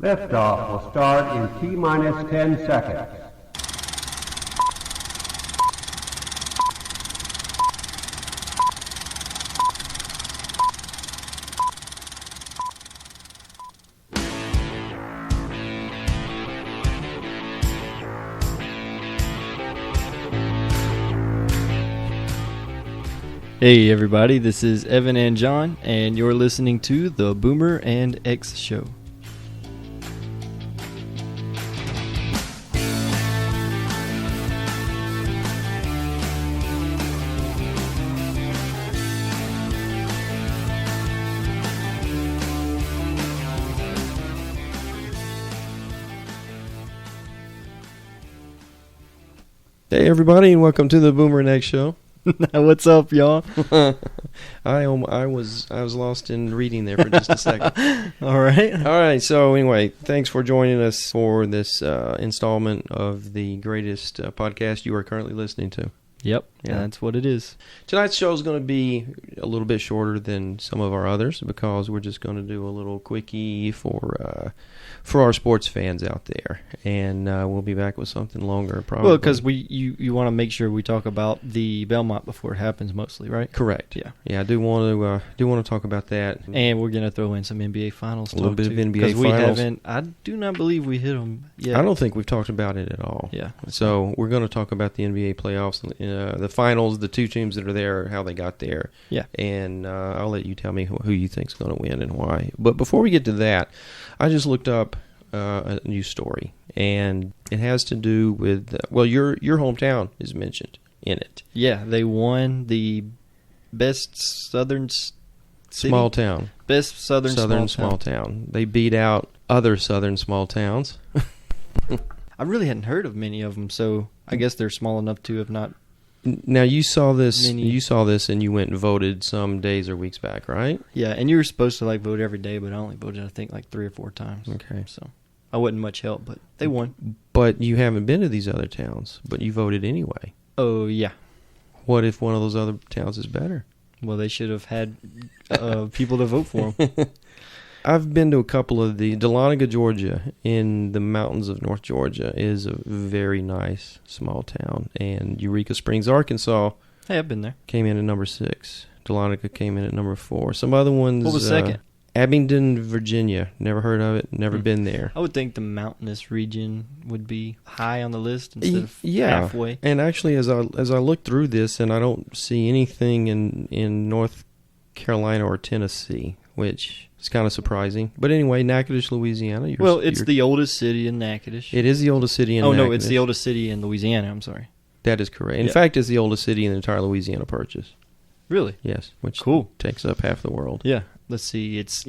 Liftoff will start in T-minus 10 seconds. Hey everybody, this is Evan and John, and you're listening to the Boomer and X Show. Hey everybody, and welcome to the Boomer and X Show. What's up, y'all? I was lost in reading there for just a second. All right. So anyway, thanks for joining us for this installment of the greatest podcast you are currently listening to. Yep, yeah, that's what it is. Tonight's show is going to be a little bit shorter than some of our others because we're just going to do a little quickie for our sports fans out there, and we'll be back with something longer probably. Well, because you want to make sure we talk about the Belmont before it happens, mostly, right? Correct. Yeah. I do want to talk about that, and we're gonna throw in some NBA Finals. A little bit of NBA Finals. We haven't. I do not believe we hit them yet. I don't think we've talked about it at all. Yeah. So we're going to talk about the NBA playoffs, the finals, the two teams that are there, how they got there. Yeah. And I'll let you tell me who you think's going to win and why. But before we get to that, I just looked up a news story, and it has to do with your hometown is mentioned in it. Yeah, they won the best southern city? Small town. Best southern small town. They beat out other southern small towns. I really hadn't heard of many of them, so I guess they're small enough to have not. Now you saw this. Many. You saw this, and you went and voted some days or weeks back, right? Yeah, and you were supposed to vote every day, but I only voted I think 3 or 4 times. Okay, so I wasn't much help, but they won. But you haven't been to these other towns, but you voted anyway. Oh yeah. What if one of those other towns is better? Well, they should have had people to vote for them. I've been to a couple of the Dahlonega, Georgia, in the mountains of North Georgia, is a very nice small town. And Eureka Springs, Arkansas, Hey, I've been there. Came in at number 6. Dahlonega came in at number 4. Some other ones. What was second? Abingdon, Virginia. Never heard of it. Never been there. I would think the mountainous region would be high on the list instead of halfway. And actually, as I look through this, and I don't see anything in North Carolina or Tennessee, which is kind of surprising. But anyway, Natchitoches, Louisiana. It's the oldest city in Natchitoches. It is the oldest city in Natchitoches. Oh, no, it's the oldest city in Louisiana. I'm sorry. That is correct. In fact, it's the oldest city in the entire Louisiana Purchase. Really? Yes, which cool. Takes up half the world. Yeah. Let's see. It's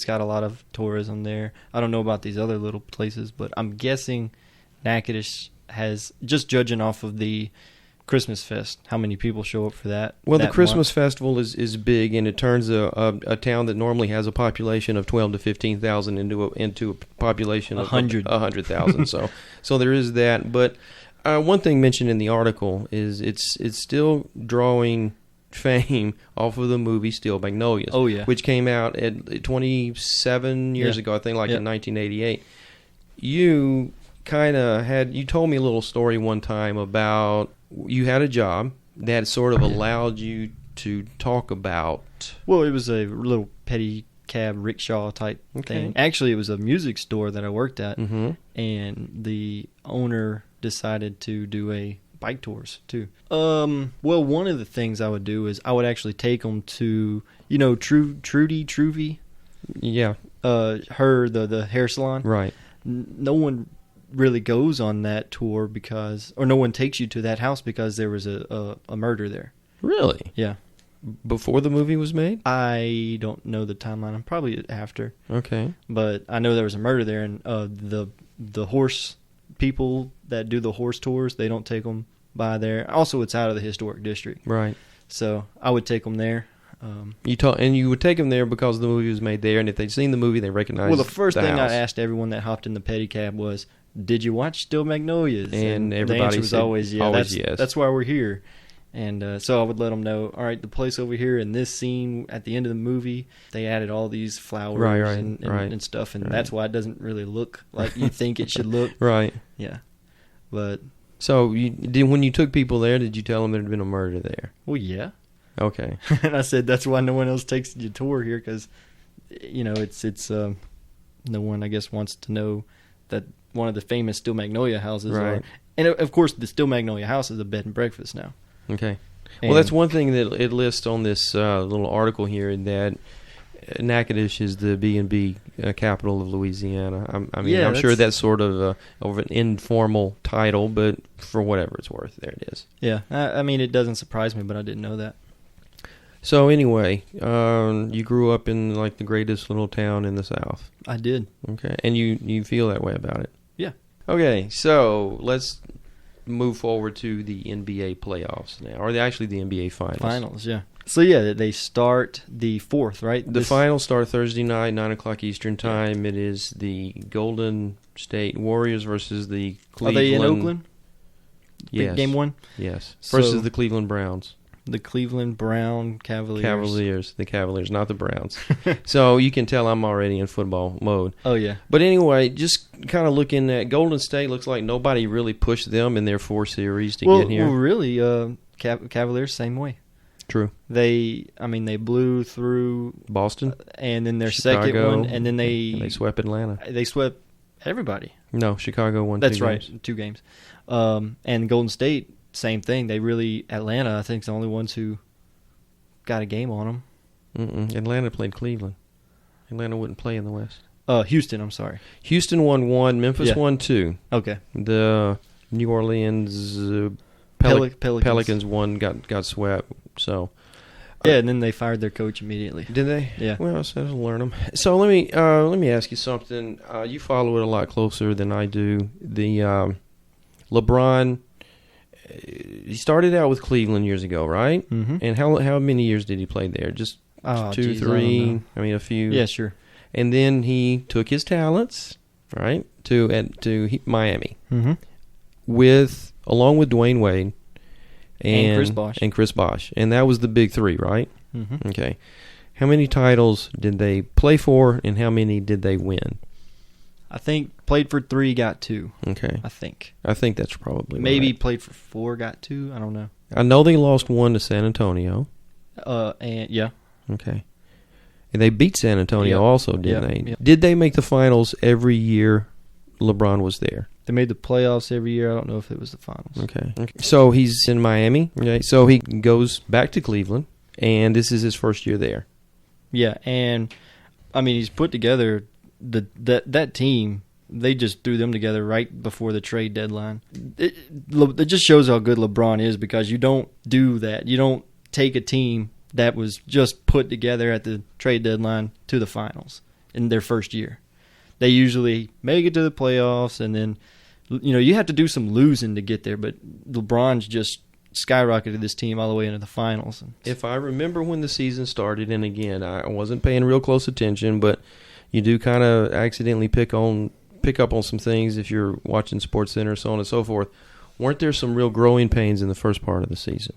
got a lot of tourism there. I don't know about these other little places, but I'm guessing Natchitoches has, just judging off of the Christmas Fest, how many people show up for that? Well, the Christmas Festival is big, and it turns a town that normally has a population of 12 to 15,000 into a population of 100,000. So there is that. But one thing mentioned in the article is it's still drawing fame off of the movie Steel Magnolias. Oh yeah, which came out at 27 years ago, I think, in 1988. You told me a little story one time about you had a job that sort of allowed you to talk about. Well, it was a little pedicab rickshaw type thing. Actually, it was a music store that I worked at, and the owner decided to do bike tours too. Well, one of the things I would do is I would actually take them to, Trudy. Yeah. The hair salon. Right. No one really goes on that tour or no one takes you to that house because there was a murder there. Really? Yeah. Before the movie was made? I don't know the timeline. I'm probably after. Okay. But I know there was a murder there, and the horse people that do the horse tours, they don't take them by there. Also, it's out of the historic district. Right. So I would take them there. You would take them there because the movie was made there, and if they'd seen the movie, they recognized the first thing house. I asked everyone that hopped in the pedicab was, "Did you watch Steel Magnolias?" And everybody the answer was said, always yes. That's why we're here. And so I would let them know, all right, the place over here in this scene at the end of the movie, they added all these flowers and stuff, and that's why it doesn't really look like you think it should look. Right. Yeah. But so when you took people there, did you tell them there had been a murder there? Well, yeah. Okay. And I said that's why no one else takes the tour here, because it's no one, I guess, wants to know that one of the famous Steel Magnolia houses are. And of course, the Steel Magnolia house is a bed and breakfast now. Okay. Well, that's one thing that it lists on this little article here, that Natchitoches is the B&B capital of Louisiana. I'm sure that's sort of an informal title, but for whatever it's worth, there it is. Yeah. I mean, it doesn't surprise me, but I didn't know that. So anyway, you grew up in like the greatest little town in the South. I did. Okay. And you feel that way about it? Yeah. Okay, so let's move forward to the NBA playoffs now, or actually the NBA finals. Finals, yeah. So yeah, they start the 4th, right? The finals start Thursday night, 9:00 Eastern time. It is the Golden State Warriors versus the Cleveland. Are they in Oakland? Yes. Game 1? Yes. Versus the Cleveland Browns. The Cleveland Brown Cavaliers. The Cavaliers, not the Browns. So you can tell I'm already in football mode. Oh, yeah. But anyway, just kind of looking at Golden State, looks like nobody really pushed them in their 4 series to get here. Well, really, Cavaliers, same way. True. They blew through Boston. And then their Chicago, second one, and then they swept Atlanta. They swept everybody. No, Chicago won 2 games. That's right, 2 games. And Golden State, same thing. Atlanta, I think, is the only ones who got a game on them. Atlanta played Cleveland. Atlanta wouldn't play in the West. Houston, I'm sorry. Houston won 1. Memphis won 2. Okay. The New Orleans Pelicans won, got swept. So. Yeah, and then they fired their coach immediately. Did they? Yeah. Well, so that'll learn them. So let me ask you something. You follow it a lot closer than I do. The LeBron. He started out with Cleveland years ago, right? Mm-hmm. And how many years did he play there? Just 2, 3? I mean, a few. Yeah, sure. And then he took his talents, right, to Miami, along with Dwayne Wade and Chris Bosh, and that was the big 3, right? Mm-hmm. Okay. How many titles did they play for, and how many did they win? I think played for 3, got 2. Okay. I think that's probably maybe right. Played for 4, got 2. I don't know. I know they lost 1 to San Antonio. And yeah. Okay. And they beat San Antonio also, didn't they? Yep. Did they make the finals every year LeBron was there? They made the playoffs every year. I don't know if it was the finals. Okay. So he's in Miami. Okay. So he goes back to Cleveland, and this is his first year there. Yeah, and I mean he's put together that team. They just threw them together right before the trade deadline. It just shows how good LeBron is, because you don't do that. You don't take a team that was just put together at the trade deadline to the finals in their first year. They usually make it to the playoffs, and then you have to do some losing to get there. But LeBron's just skyrocketed this team all the way into the finals. If I remember when the season started, and again, I wasn't paying real close attention, but you do kind of accidentally pick up on some things if you're watching SportsCenter, so on and so forth. Weren't there some real growing pains in the first part of the season?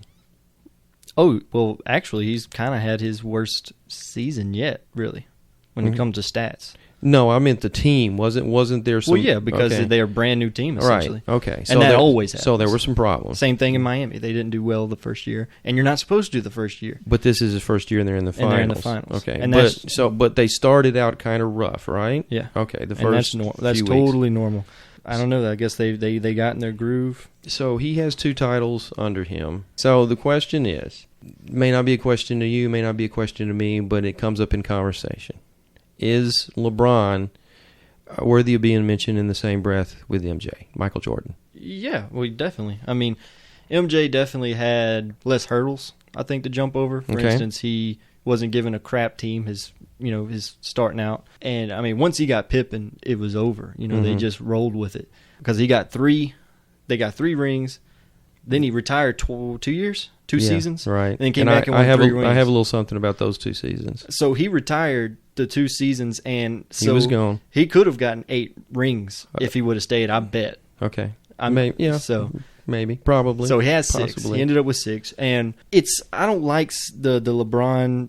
Oh, well, actually, he's kind of had his worst season yet, really, when it comes to stats. No, I meant the team. Wasn't there some... Well, yeah, because they're a brand new team, essentially. Right, okay. And that always happens. So there were some problems. Same thing in Miami. They didn't do well the first year, and you're not supposed to do the first year. But this is his first year, and they're in the finals. And they're in the finals. Okay, and but they started out kind of rough, right? Yeah. Okay, the first that's few totally weeks. Normal. I don't know. I guess they got in their groove. So he has 2 titles under him. So the question is, may not be a question to you, may not be a question to me, but it comes up in conversation. Is LeBron worthy of being mentioned in the same breath with MJ, Michael Jordan? Yeah, well, definitely. I mean, MJ definitely had less hurdles, I think, to jump over. For instance, he wasn't given a crap team his starting out. And, I mean, once he got Pippen, it was over. They just rolled with it. Because they got 3 rings. Then he retired 2 years, 2 seasons. Right. Then came back and won 3 rings. I have a little something about those 2 seasons. So he retired the 2 seasons, and so he was gone. He could have gotten 8 rings if he would have stayed, I bet. Okay. So maybe, probably. So he has 6. Possibly. He ended up with 6, and I don't like the LeBron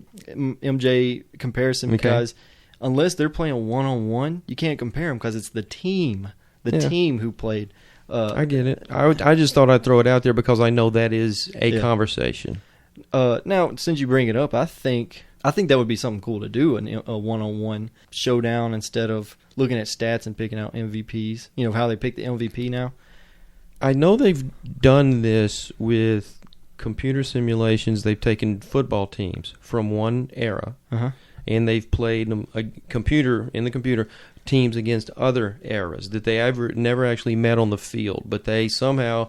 MJ comparison because unless they're playing 1-on-1, you can't compare them because it's the team, team who played. I get it. I just thought I'd throw it out there because I know that is a conversation. Now, since you bring it up, I think that would be something cool to do, a one-on-one showdown instead of looking at stats and picking out MVPs. You know how they pick the MVP now? I know they've done this with computer simulations. They've taken football teams from one era, and they've played them in the computer teams against other eras that they never actually met on the field, but they somehow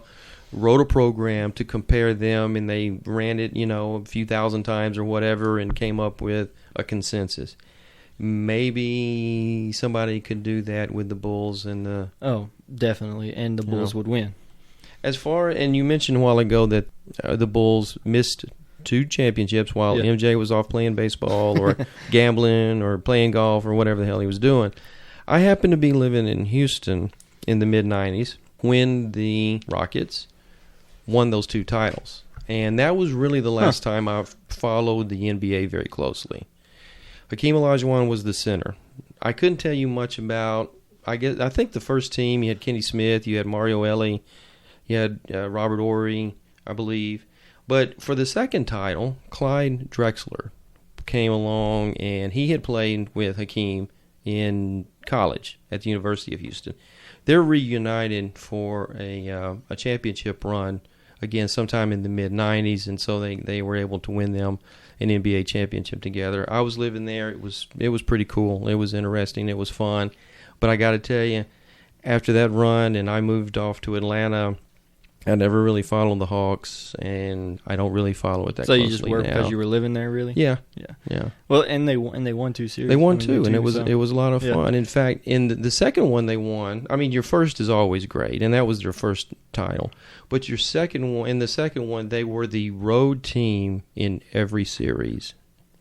wrote a program to compare them, and they ran it, a few thousand times or whatever, and came up with a consensus. Maybe somebody could do that with the Bulls and the... Oh, definitely, and the Bulls would win. And you mentioned a while ago that the Bulls missed 2 championships while MJ was off playing baseball or gambling or playing golf or whatever the hell he was doing. I happened to be living in Houston in the mid-'90s when the Rockets won those 2 titles. And that was really the last time I followed the NBA very closely. Hakeem Olajuwon was the center. I couldn't tell you much about, I think the first team, you had Kenny Smith, you had Mario Elie, you had Robert Horry, I believe. But for the second title, Clyde Drexler came along, and he had played with Hakeem in college at the University of Houston. They're reunited for a championship run again sometime in the mid-'90s, and so they were able to win them an NBA championship together. I was living there. It was pretty cool. It was interesting. It was fun. But I got to tell you, after that run and I moved off to Atlanta, I never really followed the Hawks, and I don't really follow it that closely now. So you just worked because you were living there, really? Yeah. Yeah. Well, and they won 2 series. They won 2, and it was a lot of fun. In fact, in the second one they won, I mean, your first is always great, and that was their first title. But in the second one, they were the road team in every series.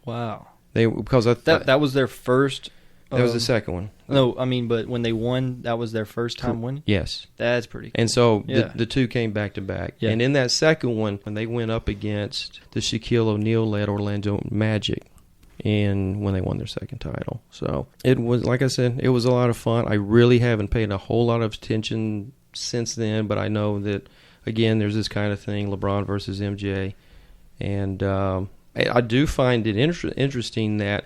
Wow. Because that was their first. That was the second one. No, I mean, but when they won, that was their first time winning? Yes. That's pretty cool. And so the 2 came back to back. Yeah. And in that second one, when they went up against the Shaquille O'Neal-led Orlando Magic, and when they won their second title. So it was, like I said, it was a lot of fun. I really haven't paid a whole lot of attention since then, but I know that, again, there's this kind of thing, LeBron versus MJ. And I do find it interesting that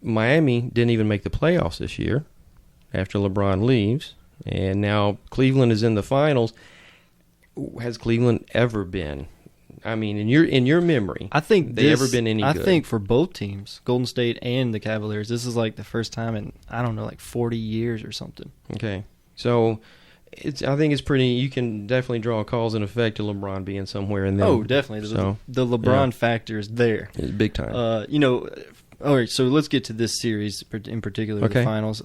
Miami didn't even make the playoffs this year after LeBron leaves, and now Cleveland is in the finals. Has Cleveland ever been? I mean, in your memory, I think they ever been any good? I think for both teams, Golden State and the Cavaliers, this is like the first time in, I don't know, like 40 years or something. Okay, so I think it's pretty. You can definitely draw cause and effect to LeBron being somewhere in there. Oh, definitely. So the LeBron factor is there. It's big time. All right, so let's get to this series in particular, the finals.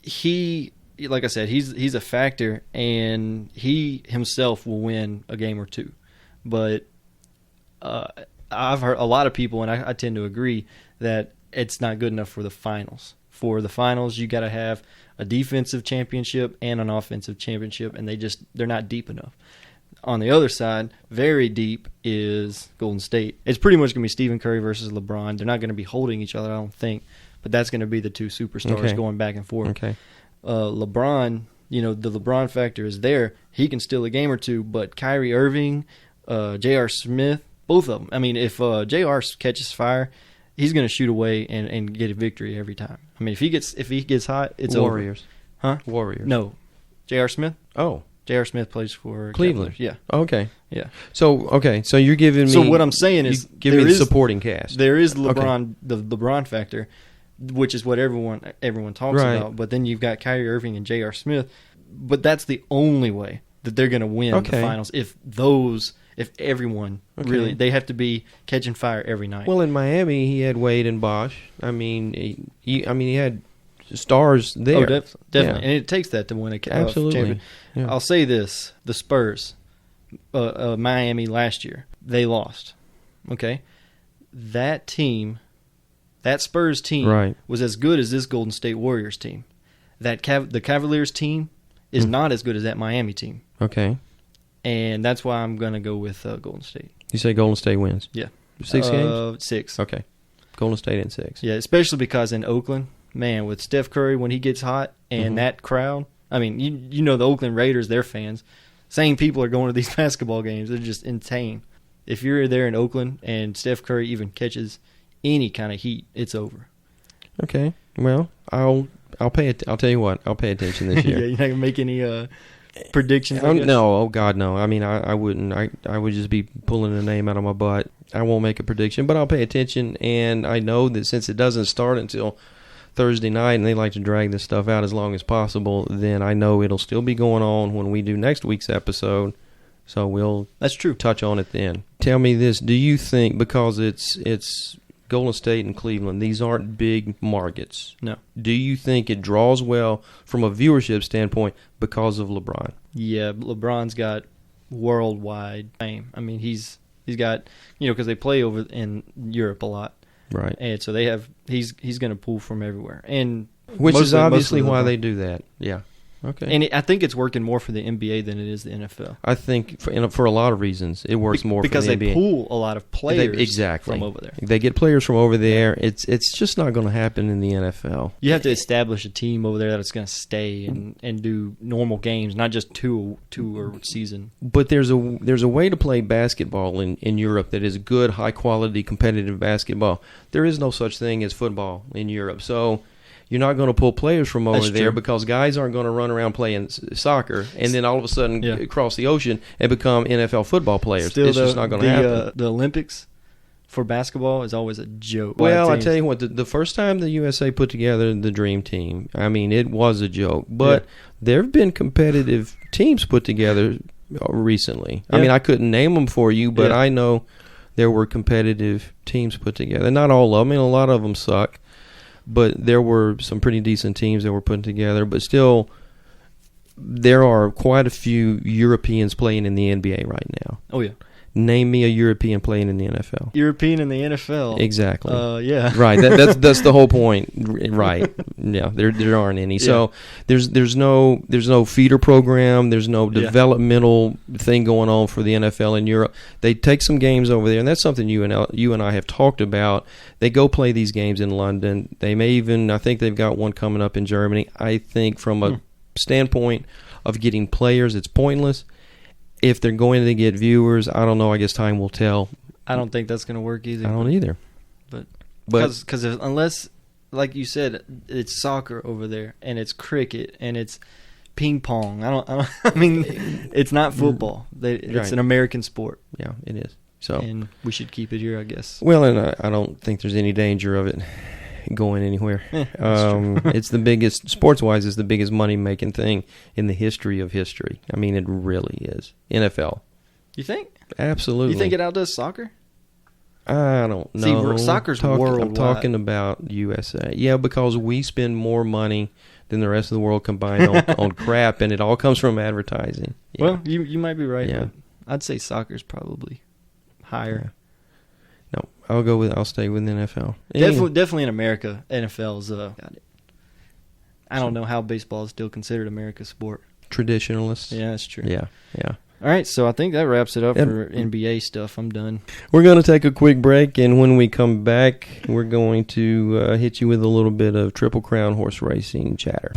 He, like I said, he's a factor, and he himself will win a game or 2. But I've heard a lot of people, and I tend to agree, that it's not good enough for the finals. For the finals, you got to have a defensive championship and an offensive championship, and they're not deep enough. On the other side, very deep, is Golden State. It's pretty much going to be Stephen Curry versus LeBron. They're not going to be holding each other, I don't think, but that's going to be the 2 superstars going back and forth. Okay. LeBron, the LeBron factor is there. He can steal a game or 2, but Kyrie Irving, J.R. Smith, both of them. I mean, if J.R. catches fire, he's going to shoot away and get a victory every time. I mean, if he gets hot, it's Warriors. Over. Huh? Warriors. No. J.R. Smith? Oh. J.R. Smith plays for Cleveland. Cavaliers. Yeah. Okay. Yeah. So you're giving me. So what I'm saying is, give me the supporting cast. There is LeBron, the LeBron factor, which is what everyone talks about. But then you've got Kyrie Irving and J.R. Smith. But that's the only way that they're going to win the finals. If everyone really, they have to be catching fire every night. Well, in Miami, he had Wade and Bosh. I mean, he had stars there. Oh, definitely. Yeah. And it takes that to win a championship. Yeah. I'll say this. The Spurs, Miami last year, they lost. Okay? That Spurs team was as good as this Golden State Warriors team. The Cavaliers team is not as good as that Miami team. Okay. and that's why I'm going to go with Golden State. You say Golden State wins? Yeah. 6 games? 6. Okay. Golden State in 6. Yeah, especially because in Oakland, man, with Steph Curry when he gets hot and that crowd, I mean, you know the Oakland Raiders, their fans, same people are going to these basketball games. They're just insane. If you're there in Oakland and Steph Curry even catches any kind of heat, it's over. Okay. Well, I'll tell you what, I'll pay attention this year. Yeah, you're not gonna make any predictions. No, oh God, no. I mean, I wouldn't. I would just be pulling a name out of my butt. I won't make a prediction, but I'll pay attention. And I know that since it doesn't start until Thursday night, and they like to drag this stuff out as long as possible, then I know it'll still be going on when we do next week's episode. So that's true. Touch on it then. Tell me this: do you think, because it's Golden State and Cleveland, these aren't big markets? No. Do you think it draws well from a viewership standpoint because of LeBron? Yeah, LeBron's got worldwide fame. I mean, he's got, because they play over in Europe a lot, right? And so they have he's going to pull from everywhere, and which is obviously why they do that. Yeah. Okay. And I think it's working more for the NBA than it is the NFL. I think for a lot of reasons it works more because for the NBA. Because they pull a lot of players exactly from over there. They get players from over there. It's just not going to happen in the NFL. You have to establish a team over there that's going to stay and do normal games, not just two or season. But there's a way to play basketball in Europe that is good, high quality, competitive basketball. There is no such thing as football in Europe. So you're not going to pull players from over there because guys aren't going to run around playing soccer and then all of a sudden cross the ocean and become NFL football players. It's just not going to happen. The Olympics for basketball is always a joke. Well, I tell you what, the first time the USA put together the Dream Team, I mean, it was a joke. But there have been competitive teams put together recently. I mean, I couldn't name them for you, but I know there were competitive teams put together. Not all of them. I mean, a lot of them suck. But there were some pretty decent teams that were put together. But still, there are quite a few Europeans playing in the NBA right now. Oh, yeah. Name me a European playing in the NFL. European in the NFL? Exactly. Yeah. Right. That's the whole point. Right. Yeah. There aren't any. Yeah. So there's no feeder program. There's no developmental thing going on for the NFL in Europe. They take some games over there, and that's something you and I have talked about. They go play these games in London. They may even, I think they've got one coming up in Germany. I think from a standpoint of getting players, it's pointless. If they're going to get viewers, I don't know. I guess time will tell. I don't think that's going to work either. I don't either. But because unless, like you said, it's soccer over there and it's cricket and it's ping pong. I mean, it's not football. It's an American sport. Yeah, it is. So, and we should keep it here, I guess. Well, and I don't think there's any danger of it going anywhere. It's the biggest, sports-wise, it's the biggest money-making thing in the history of history. I mean, it really is. NFL. You think? Absolutely. You think it outdoes soccer? I don't know. See, soccer's worldwide. I'm talking about USA. Yeah, because we spend more money than the rest of the world combined on crap, and it all comes from advertising. Yeah. Well, you might be right. Yeah. I'd say soccer's probably higher. Yeah. No, I'll stay with NFL. Definitely in America, NFL's got it. I don't know how baseball is still considered America's sport. Traditionalists. Yeah, that's true. Yeah. All right, so I think that wraps it up for NBA stuff. I'm done. We're going to take a quick break, and when we come back, we're going to hit you with a little bit of Triple Crown horse racing chatter.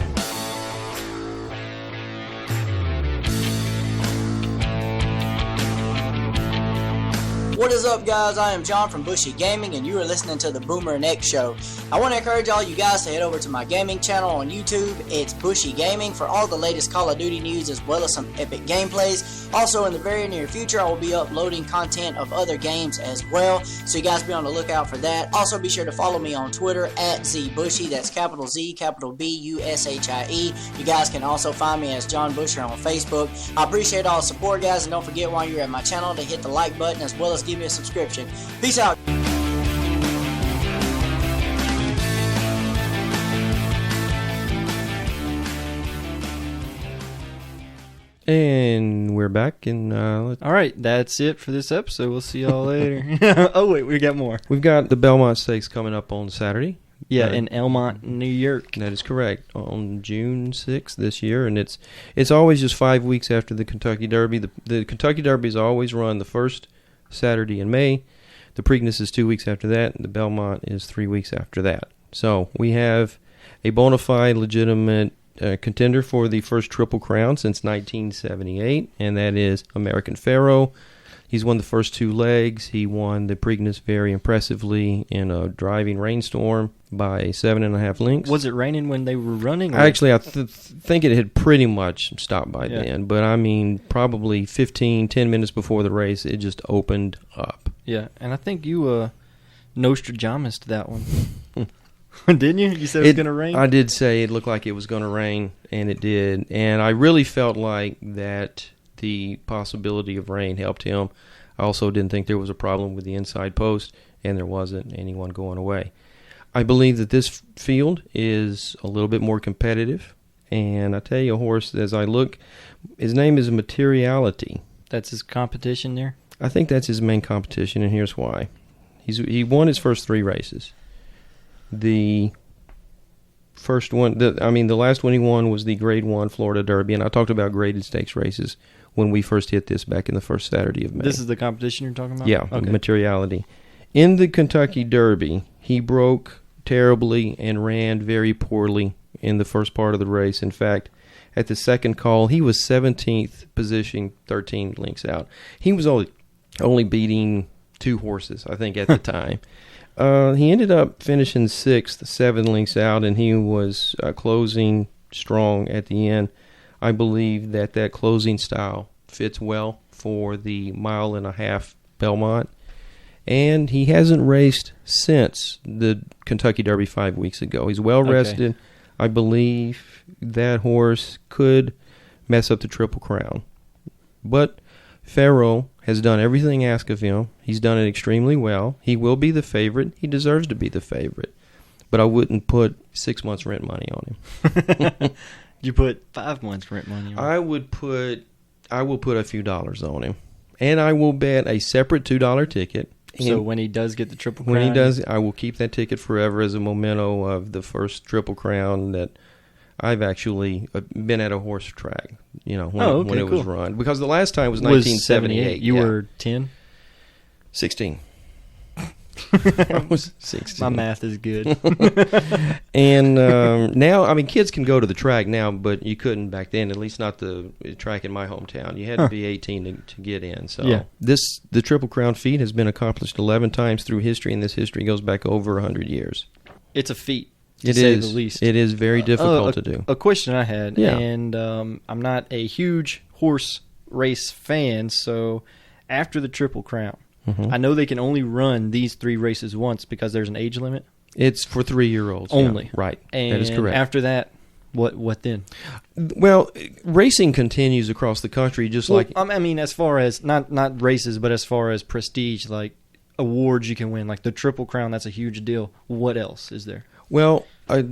What is up, guys? I am John from Bushy Gaming, and you are listening to the Boomer and X Show. I want to encourage all you guys to head over to my gaming channel on YouTube. It's Bushy Gaming for all the latest Call of Duty news as well as some epic gameplays. Also, in the very near future, I will be uploading content of other games as well, so you guys be on the lookout for that. Also, be sure to follow me on Twitter at ZBushy. That's capital Z, capital B-U-S-H-I-E. You guys can also find me as John Busher on Facebook. I appreciate all the support, guys, and don't forget while you're at my channel to hit the like button as well as give me a subscription. Peace out. And we're back, and all right, that's it for this episode. We'll see y'all later. Oh wait, we got more. We've got the Belmont Stakes coming up on Saturday. Yeah, in Elmont, New York. That is correct. On June 6th this year, and it's always just 5 weeks after the Kentucky Derby. The Kentucky Derby is always run the first Saturday in May. The Preakness is 2 weeks after that, and the Belmont is 3 weeks after that. So we have a bona fide, legitimate contender for the first Triple Crown since 1978, and that is American Pharoah. He's won the first 2 legs. He won the Preakness very impressively in a driving rainstorm by 7.5 lengths. Was it raining when they were running? Actually, I think it had pretty much stopped by then. But, I mean, probably 10 minutes before the race, it just opened up. Yeah, and I think you Nostradamus to that one. Didn't you? You said it was going to rain? I did say it looked like it was going to rain, and it did. And I really felt like that the possibility of rain helped him. I also didn't think there was a problem with the inside post, and there wasn't anyone going away. I believe that this field is a little bit more competitive, and I tell you, a horse, as I look, his name is Materiality. That's his competition there? I think that's his main competition, and here's why. He won his first 3 races. The first one, the last one he won was the Grade 1 Florida Derby, and I talked about graded stakes races when we first hit this back in the first Saturday of May. This is the competition you're talking about? Yeah, okay. Materiality. In the Kentucky Derby, he broke terribly and ran very poorly in the first part of the race. In fact, at the second call, he was 17th position, 13 lengths out. He was only beating 2 horses, I think, at the time. He ended up finishing 6th, 7 lengths out, and he was closing strong at the end. I believe that closing style fits well for the 1.5 mile Belmont. And he hasn't raced since the Kentucky Derby 5 weeks ago. He's well rested. Okay. I believe that horse could mess up the Triple Crown. But Pharoah has done everything asked of him. He's done it extremely well. He will be the favorite. He deserves to be the favorite. But I wouldn't put 6 months rent money on him. You put 5 months rent money on him? I will put a few dollars on him. And I will bet a separate $2 ticket. So when he does get the Triple Crown? When he does, I will keep that ticket forever as a memento of the first Triple Crown that I've actually been at a horse track, when it was run. Because the last time was 1978. You were 10? 16. I was 16. My math is good. And now, kids can go to the track now, but you couldn't back then, at least not the track in my hometown. You had to be 18 to get in. So yeah. The Triple Crown feat has been accomplished 11 times through history, and this history goes back over 100 years. It's a feat, to say the least. It is very difficult to do. A question I had, and I'm not a huge horse race fan, so after the Triple Crown, I know they can only run these 3 races once because there's an age limit. It's for 3-year-olds. Only. Yeah, right. And that is correct. After that, what then? Well, racing continues across the country just like... as far as, not races, but as far as prestige, like awards you can win, like the Triple Crown, that's a huge deal. What else is there? Well, first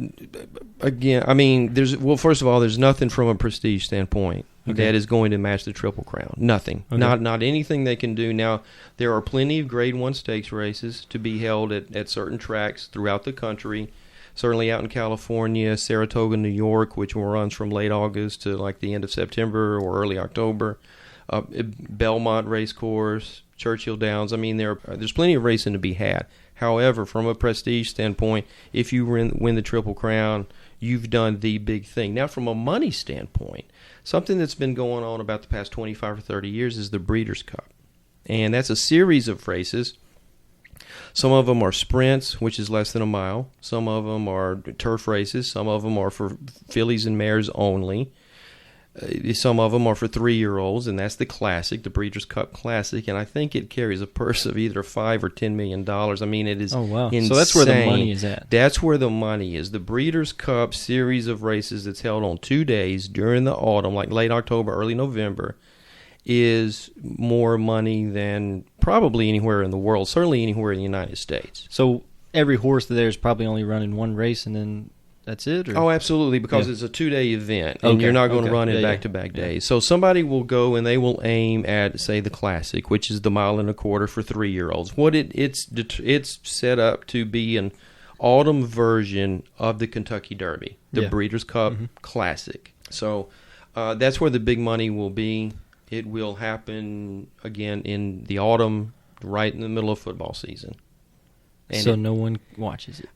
of all, there's nothing from a prestige standpoint that is going to match the Triple Crown. Nothing. Okay. Not anything they can do. Now, there are plenty of Grade 1 stakes races to be held at certain tracks throughout the country. Certainly out in California, Saratoga, New York, which runs from late August to like the end of September or early October. Belmont Racecourse, Churchill Downs. There's plenty of racing to be had. However, from a prestige standpoint, if you win the Triple Crown, you've done the big thing. Now, from a money standpoint, something that's been going on about the past 25 or 30 years is the Breeders' Cup. And that's a series of races. Some of them are sprints, which is less than a mile. Some of them are turf races. Some of them are for fillies and mares only. Some of them are for 3-year-olds, and that's the Classic, the Breeders' Cup Classic, and I think it carries a purse of either $5 or $10 million. It is insane. So that's where the money is at. That's where the money is. The Breeders' Cup series of races that's held on 2 days during the autumn, like late October, early November, is more money than probably anywhere in the world, certainly anywhere in the United States. So every horse there is probably only running one race, and then that's it? Or? Oh, absolutely, because it's a 2-day event, and you're not going to run it back-to-back days. So somebody will go and they will aim at, say, the Classic, which is the 1.25 mile for 3-year-olds. What it's set up to be an autumn version of the Kentucky Derby, the Yeah. Breeders' Cup Classic. So that's where the big money will be. It will happen again in the autumn, right in the middle of football season. And So no one watches it.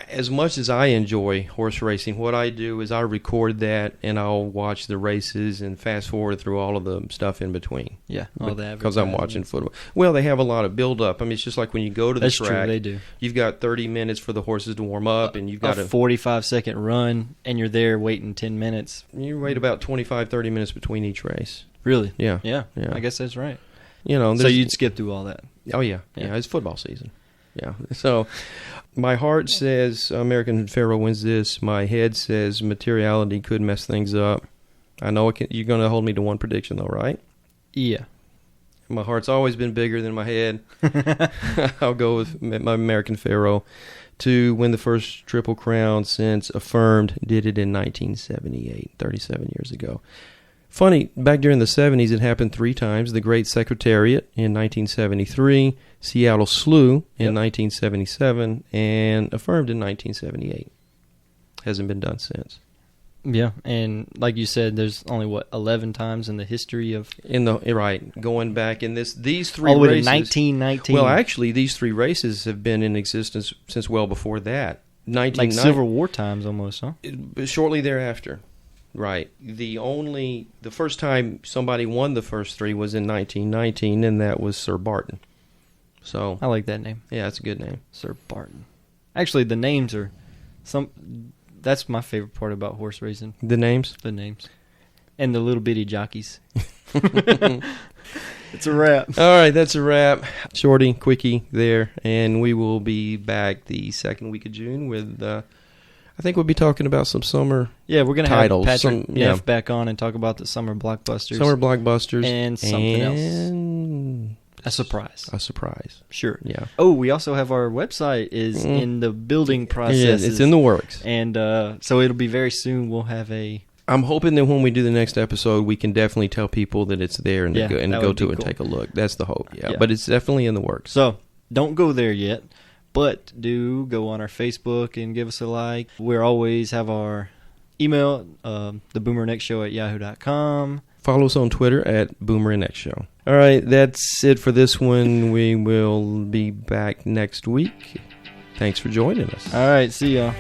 As much as I enjoy horse racing, what I do is I record that and I'll watch the races and fast forward through all of the stuff in between. Yeah, all that Because I'm watching football. Well, they have a lot of build up. I mean, it's just like when you go to the That's track. true, they do. You've got 30 minutes for the horses to warm up, and you've got A to 45-second run, and you're there waiting 10 minutes. you wait about 25, 30 minutes between each race. Really? Yeah. Yeah, Yeah. I guess that's right. You know, So there's- you'd skip through all that. Oh yeah, Yeah. yeah. It's football season. Yeah. So my heart says American Pharoah wins this. My head says materiality could mess things up. I know you're going to hold me to one prediction though, right? Yeah. My heart's always been bigger than my head. I'll go with my American Pharoah to win the first Triple Crown since Affirmed did it in 1978, 37 years ago. Funny, back during the 70s, it happened 3 times. The Great Secretariat in 1973, Seattle Slew in 1977, and Affirmed in 1978. Hasn't been done since. Yeah, and like you said, there's only, 11 times in the history of... Going back in these 3 all the way races. to 1919. Well, actually, these 3 races have been in existence since well before that. like Civil War times almost, huh? Shortly thereafter. Right. The first time somebody won the first 3 was in 1919, and that was Sir Barton. So I like that name. yeah, it's a good name. Sir Barton. Actually, the names are... That's my favorite part about horse racing. The names? The names. And the little bitty jockeys. It's a wrap. All right, that's a wrap. Shorty, quickie there, and we will be back the second week of June with... I think we'll be talking about some summer Yeah, we're going to have titles. Patrick Some- yeah. Neff back on and talk about the summer blockbusters. summer blockbusters And something else. and A surprise. a surprise. Sure. Yeah. Oh, we also have our website is in the building process. Yeah, it's in the works. And so it'll be very soon. We'll have a... I'm hoping that when we do the next episode, we can definitely tell people that it's there and Yeah, to go, and that go would to be and cool. take a look. That's the hope. Yeah. Yeah. But it's definitely in the works. So don't go there yet, but do go on our Facebook and give us a like. We always have our email, theboomerneckshow@yahoo.com. Follow us on Twitter at @BoomerandXShow. All right, that's it for this one. We will be back next week. Thanks for joining us. All right, see y'all.